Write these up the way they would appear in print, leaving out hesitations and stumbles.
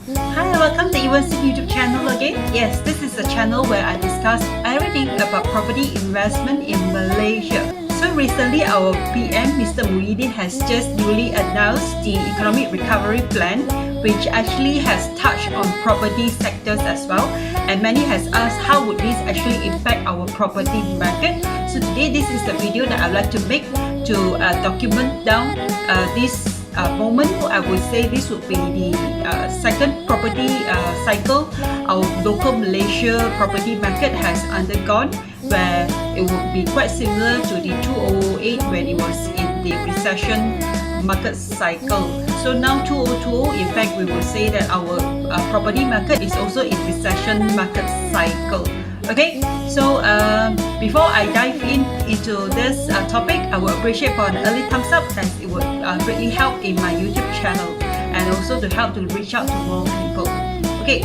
Hi and welcome to Ewan's YouTube channel again. Yes, this is a channel where I discuss everything about property investment in Malaysia. So recently our PM Mr. Muhyiddin has just newly announced the Economic Recovery Plan, which actually has touched on property sectors as well, and many has asked how would this actually impact our property market. So today this is the video that I'd like to make to document down this moment. I would say this would be the second property cycle our local Malaysia property market has undergone, where it would be quite similar to the 2008 when it was in the recession market cycle. So now 2020, in fact, we will say that our property market is also in recession market cycle. Okay, so before I dive into this topic, I would appreciate for an early thumbs up, as it would greatly help in my YouTube channel and also to help to reach out to more people. Okay,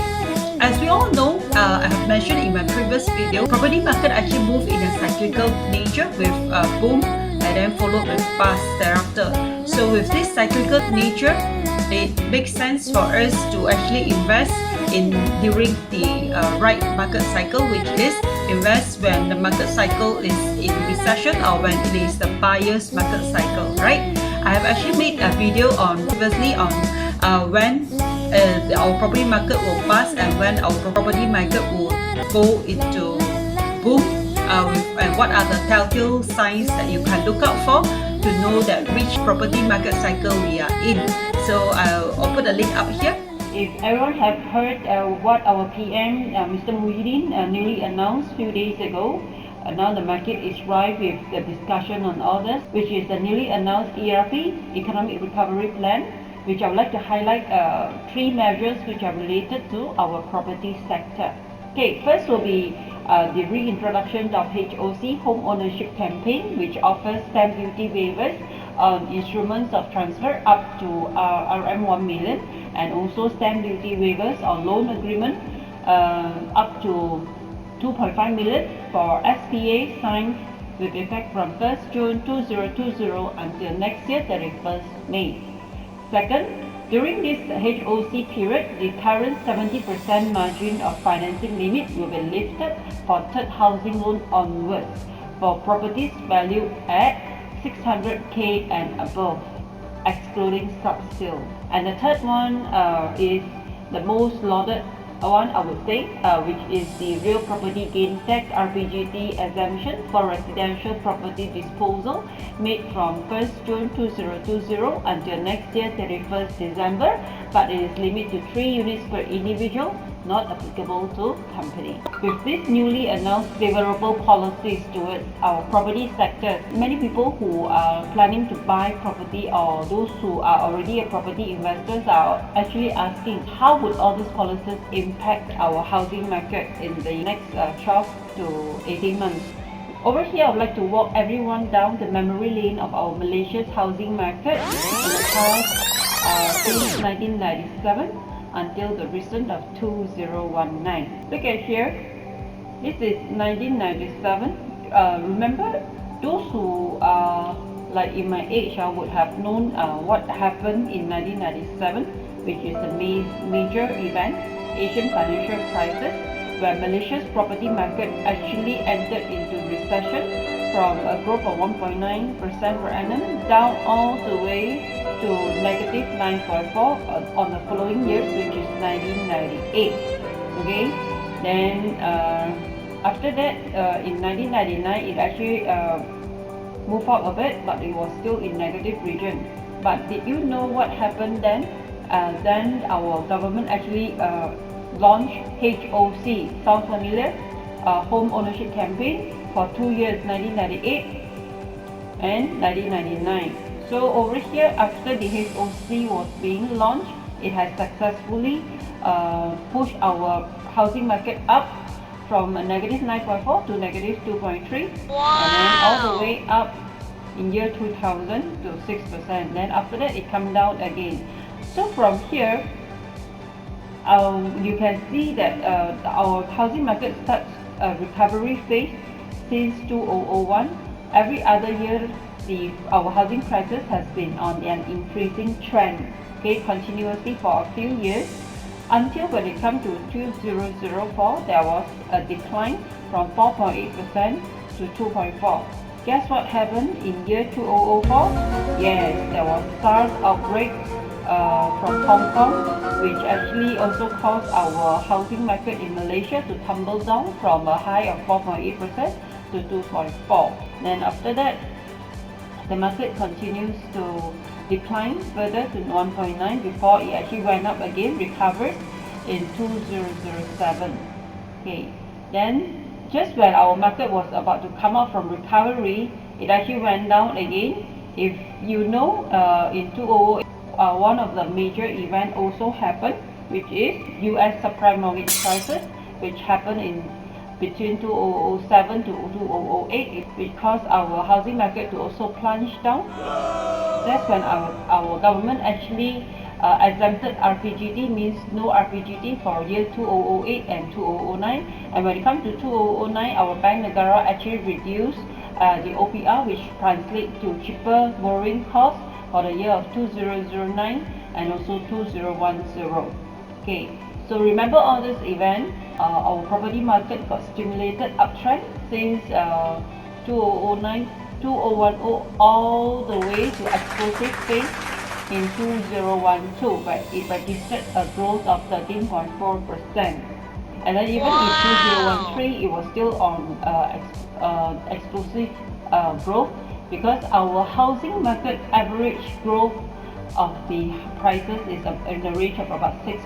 as we all know, I have mentioned in my previous video, property market actually move in a cyclical nature with boom and then followed with bust thereafter. So with this cyclical nature, it makes sense for us to actually invest in during the right market cycle, which is invest when the market cycle is in recession or when it is the buyer's market cycle, right? I have actually made a video previously on when our property market will pass and when our property market will go into boom, and what are the telltale signs that you can look out for to know that which property market cycle we are in. So I'll put a link up here. If everyone have heard what our PM Mr. Muhyiddin newly announced a few days ago, now the market is rife with the discussion on all this, which is the newly announced ERP, Economic Recovery Plan, which I would like to highlight three measures which are related to our property sector. Okay, first will be the reintroduction of HOC, Home Ownership Campaign, which offers stamp duty waivers on instruments of transfer up to RM1 million, and also stamp duty waivers on loan agreement up to 2.5 million for SPA signed with effect from 1st June 2020 until next year 31st May. Second, during this HOC period, the current 70% margin of financing limit will be lifted for third housing loan onwards for properties valued at 600k and above, excluding sub-sale. And the third one is the most lauded one, I would say, which is the real property gain tax RPGT exemption for residential property disposal made from 1st June 2020 until next year 31st December, but it is limited to 3 units per individual, not applicable to company. With this newly announced favorable policies towards our property sector, many people who are planning to buy property or those who are already a property investors are actually asking how would all these policies impact our housing market in the next 12 to 18 months. Over here, I would like to walk everyone down the memory lane of our Malaysia's housing market in the past since 1997 until the recent of 2019. Look at here, this is 1997. Remember, those who are like in my age would have known what happened in 1997, which is a major event, Asian financial crisis, where Malaysia's property market actually entered into recession from a growth of 1.9% per annum down all the way to negative 9.4 on the following years, which is 1998. Okay, then after that in 1999 it actually moved up a bit, but it was still in negative region. But did you know what happened then? Then our government actually launched HOC, sound familiar? Home Ownership Campaign for 2 years, 1998 and 1999. So over here, after the HOC was being launched, it has successfully pushed our housing market up from a negative 9.4 to negative 2.3. Wow. And then all the way up in year 2000 to 6%. Then after that, it come down again. So from here, you can see that our housing market starts a recovery phase since 2001. Every other year, our housing prices has been on an increasing trend, okay, continuously for a few years. Until when it comes to 2004, there was a decline from 4.8% to 2.4%. Guess what happened in year 2004? Yes, there was SARS outbreak from Hong Kong, which actually also caused our housing market in Malaysia to tumble down from a high of 4.8% to 2.4%. Then after that, the market continues to decline further to 1.9 before it actually went up again, recovered in 2007. Okay, then just when our market was about to come out from recovery, it actually went down again. If you know, in 2008, one of the major events also happened, which is US subprime mortgage crisis, which happened in between 2007 to 2008, which caused our housing market to also plunge down. That's when our government actually exempted RPGT, means no RPGT for year 2008 and 2009. And when it comes to 2009, our Bank Negara actually reduced the OPR, which translates to cheaper borrowing costs for the year of 2009 and also 2010. Okay, so remember all this event, our property market got stimulated uptrend since 2009, 2010 all the way to explosive phase in 2012, where it registered a growth of 13.4%. And then even in 2013, it was still on explosive growth, because our housing market average growth of the prices is in the range of about 6%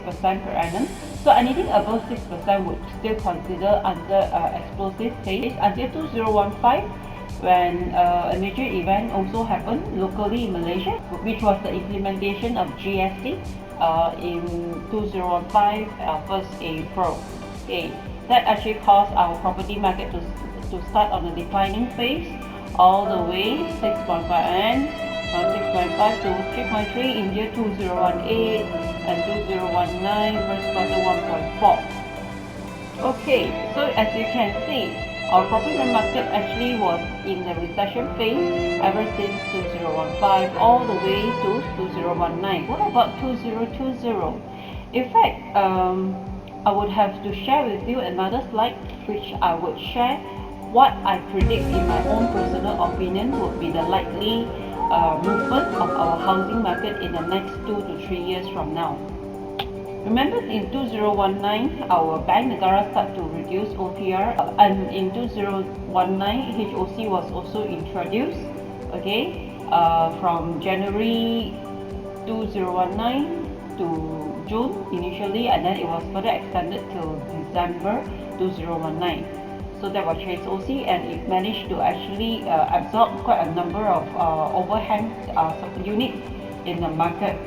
per annum. So anything above 6% would still consider under explosive phase until 2015, when a major event also happened locally in Malaysia, which was the implementation of GST in 2015, 1st April. Okay, that actually caused our property market to start on a declining phase, all the way 6.5 and from 6.5 to 3.3 in year 2018 and 2019, first quarter 1.4. Okay, so as you can see, our property market actually was in the recession phase ever since 2015 all the way to 2019. What about 2020? In fact, I would have to share with you another slide, which I would share what I predict in my own personal opinion would be the likely movement of our housing market in the next 2 to 3 years from now. Remember, in 2019, our Bank Negara started to reduce OPR, and in 2019, HOC was also introduced, okay, from January 2019 to June initially, and then it was further extended till December 2019. So that was HOC, and it managed to actually absorb quite a number of overhang units in the market.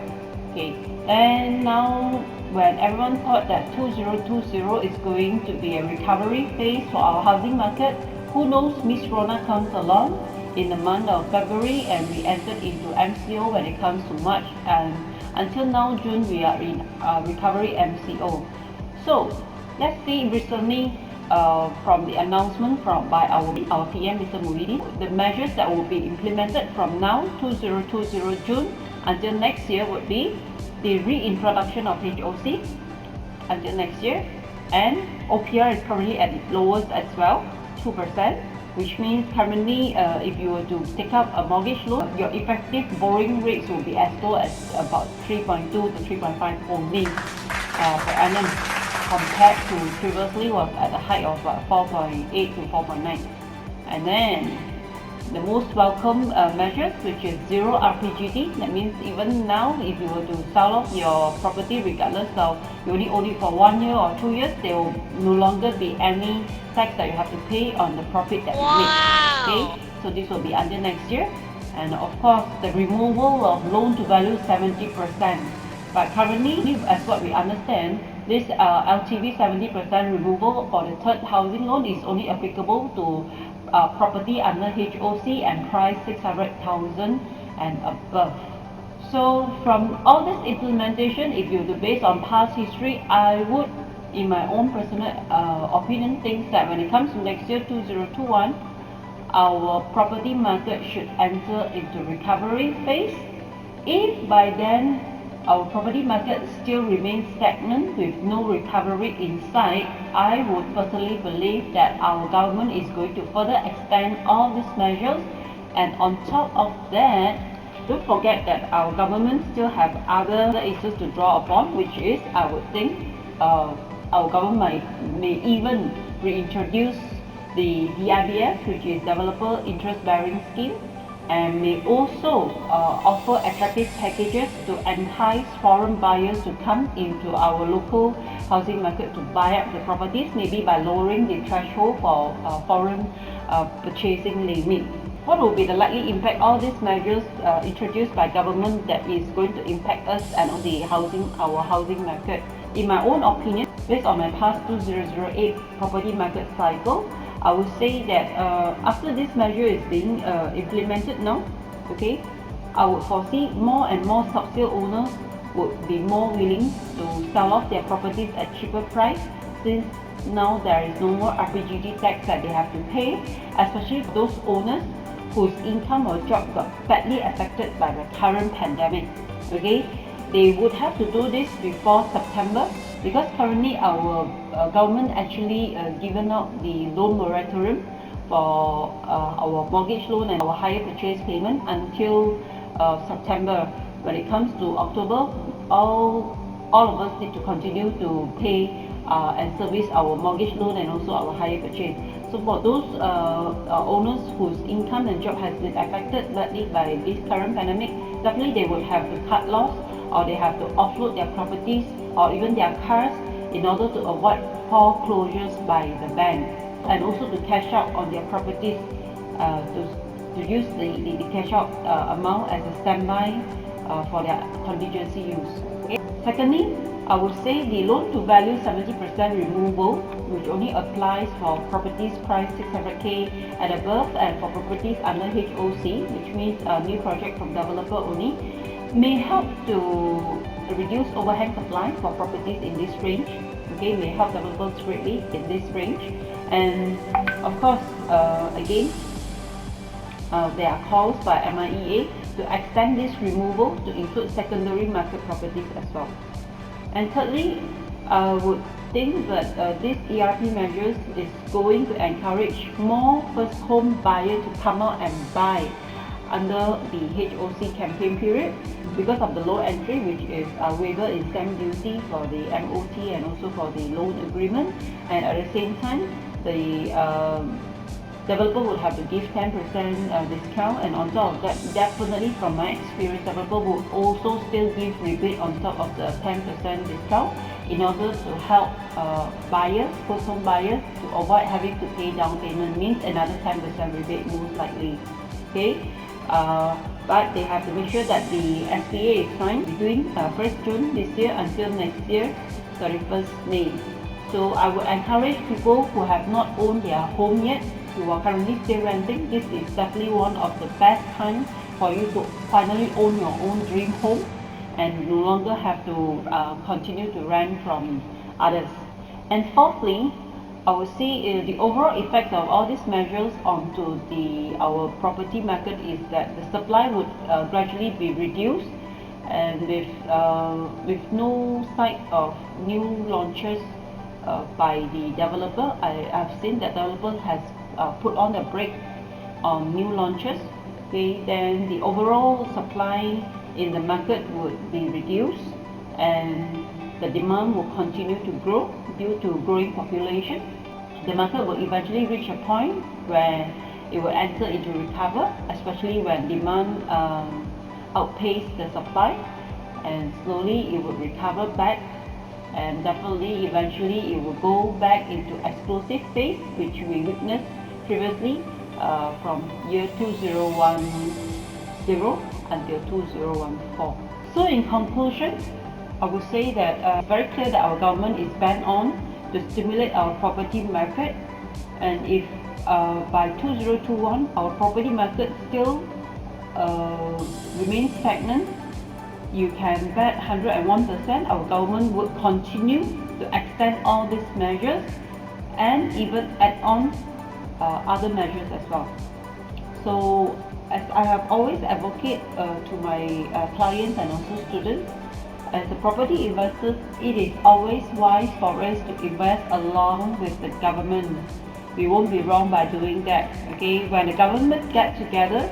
Okay, and now when everyone thought that 2020 is going to be a recovery phase for our housing market, who knows, Miss Rona comes along in the month of February, and we entered into MCO when it comes to March, and until now June we are in recovery MCO. So let's see, recently from the announcement by our PM, Mr. Muhyiddin, the measures that will be implemented from now 2020 June until next year would be the reintroduction of HOC until next year, and OPR is currently at its lowest as well, 2%, which means currently if you were to take up a mortgage loan, your effective borrowing rates will be as low as about 3.2 to 3.5 only per annum, compared to previously was at a height of 4.8 to 4.9. And then the most welcome measures, which is zero RPGT. That means even now, if you were to sell off your property, regardless of you only own it for 1 year or 2 years, there will no longer be any tax that you have to pay on the profit that you make. Okay, so this will be until next year. And of course, the removal of loan to value 70%. But currently, as what we understand, this LTV 70% removal for the third housing loan is only applicable to property under HOC and price 600,000 and above. So from all this implementation, if you do based on past history, I would, in my own personal opinion, think that when it comes to next year 2021, our property market should enter into recovery phase. If by then our property market still remains stagnant with no recovery in sight, I would personally believe that our government is going to further extend all these measures, and on top of that, don't forget that our government still have other issues to draw upon, which is, I would think, our government may even reintroduce the DIBS, which is Developer Interest Bearing Scheme, and may also offer attractive packages to entice foreign buyers to come into our local housing market to buy up the properties, maybe by lowering the threshold for foreign purchasing limit. What will be the likely impact all these measures introduced by government that is going to impact us and our housing market? In my own opinion, based on my past 2008 property market cycle, I would say that after this measure is being implemented now, okay, I would foresee more and more sub-sale owners would be more willing to sell off their properties at cheaper price, since now there is no more RPGT tax that they have to pay, especially for those owners whose income or job got badly affected by the current pandemic. Okay, they would have to do this before September, because currently our government actually given out the loan moratorium for our mortgage loan and our hire purchase payment until September. When it comes to October, all of us need to continue to pay and service our mortgage loan and also our hire purchase. So for those owners whose income and job has been affected badly by this current pandemic, definitely they would have to cut loss, or they have to offload their properties or even their cars in order to avoid foreclosures by the bank, and also to cash out on their properties, to use the cash out amount as a standby for their contingency use. Okay. Secondly, I would say the loan to value 70% removal, which only applies for properties priced 600k and above, and for properties under HOC, which means a new project from developer only, may help to reduce overhang supply for properties in this range. Okay, may help developers greatly in this range. And of course, again, there are calls by MIEA to extend this removal to include secondary market properties as well. And thirdly, I would think that this ERP measures is going to encourage more first home buyers to come out and buy under the HOC campaign period, because of the low entry, which is a waiver in stamp duty for the MOT and also for the loan agreement, and at the same time the developer would have to give 10% discount, and on top of that, definitely from my experience, developer would also still give rebate on top of the 10% discount in order to help buyers, first home buyers, to avoid having to pay down payment, means another 10% rebate most likely. Okay, but they have to make sure that the SPA is signed between 1st June this year until next year 31st May. So I would encourage people who have not owned their home yet, who are currently still renting, this is definitely one of the best times for you to finally own your own dream home and no longer have to continue to rent from others. And fourthly, I would say the overall effect of all these measures onto our property market is that the supply would gradually be reduced, and with no sight of new launches by the developer. I've seen that developers has put on a brake on new launches. Okay, then the overall supply in the market would be reduced, and the demand will continue to grow due to growing population. The market will eventually reach a point where it will enter into recover, especially when demand outpaces the supply, and slowly it will recover back, and definitely eventually it will go back into explosive phase, which we witnessed previously from year 2010 until 2014. So in conclusion, I would say that it's very clear that our government is bent on to stimulate our property market, and if by 2021 our property market still remains stagnant, you can bet 101% our government would continue to extend all these measures and even add on other measures as well. So as I have always advocate to my clients and also students, as a property investors, it is always wise for us to invest along with the government. We won't be wrong by doing that. Okay, when the government get together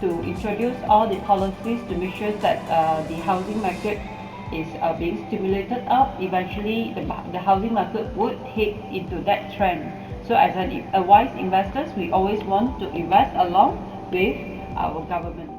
to introduce all the policies to make sure that the housing market is being stimulated up, eventually the housing market would head into that trend. So as a wise investors, we always want to invest along with our government.